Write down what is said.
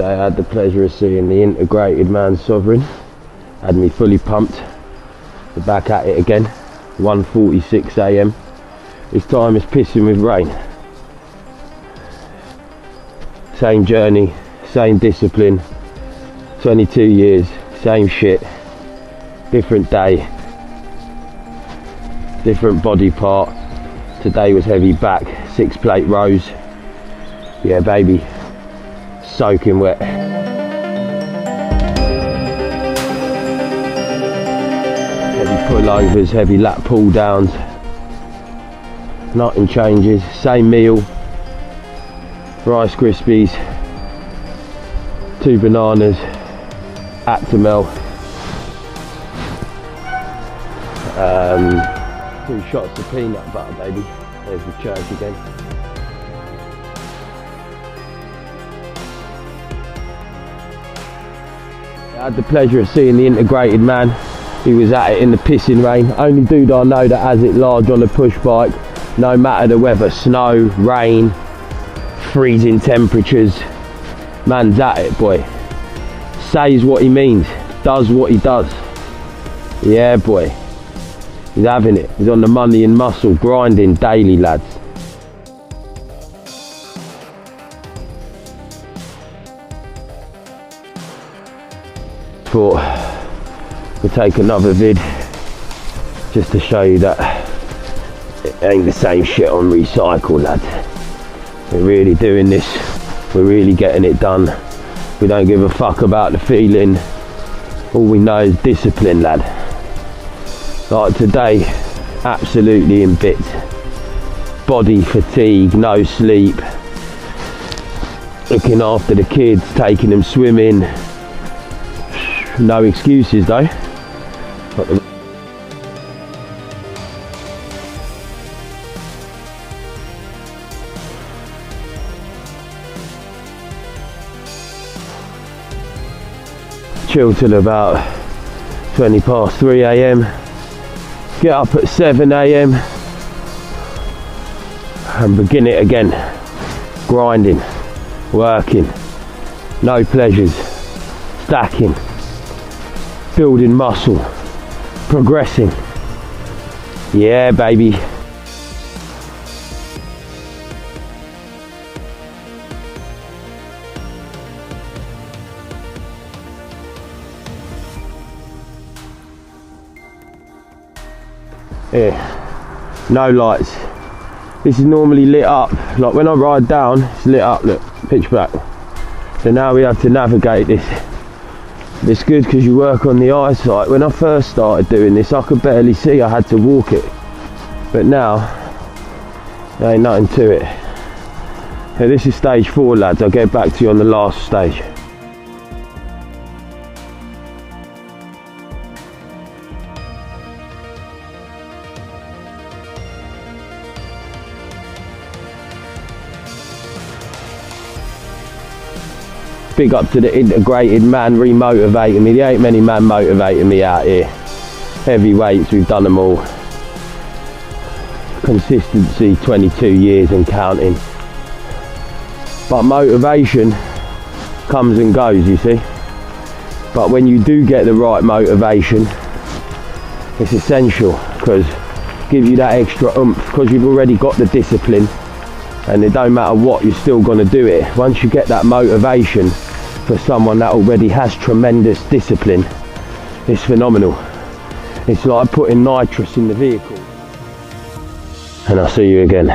I had the pleasure of seeing the Integrated Man Sovereign. Had me fully pumped. We're back at it again. 1:46 AM. This time it's pissing with rain. Same journey, same discipline. 22 years, same shit. Different day, different body part. Today was heavy back, 6 plate rows. Yeah baby, soaking wet. Heavy pullovers, heavy lat pull downs. Nothing changes, same meal. Rice Krispies, 2 bananas, Actimel, 2 shots of peanut butter baby. There's the church again. I had the pleasure of seeing the Integrated Man. He was at it in the pissing rain. Only dude I know that has it large on the push bike, no matter the weather, snow, rain, freezing temperatures. Man's at it, boy. Says what he means, does what he does. Yeah boy, he's having it. He's on the money and muscle, grinding daily, lads. Thought we'll take another vid just to show you that it ain't the same shit on recycle, lads. We're really doing this, we're really getting it done. We don't give a fuck about the feeling. All we know is discipline, lad. Like today, absolutely in bits. Body fatigue, no sleep. Looking after the kids, taking them swimming. No excuses though. Chill till about 20 past 3 AM. Get up at 7 AM and begin it again. Grinding, working, no pleasures, stacking, building muscle, progressing. Yeah baby. Yeah, no lights. This is normally lit up. Like when I ride down, it's lit up, look, pitch black. So now we have to navigate this. It's good because you work on the eyesight. When I first started doing this, I could barely see, I had to walk it. But now, there ain't nothing to it. So this is stage 4, lads. I'll get back to you on the last stage. Big up to the Integrated Man re-motivating me. There ain't many man motivating me out here. Heavy weights, we've done them all. Consistency, 22 years and counting. But motivation comes and goes, you see. But when you do get the right motivation, it's essential because it gives you that extra oomph because you've already got the discipline and it don't matter what, you're still going to do it. Once you get that motivation for someone that already has tremendous discipline, it's phenomenal. It's like putting nitrous in the vehicle. And I'll see you again.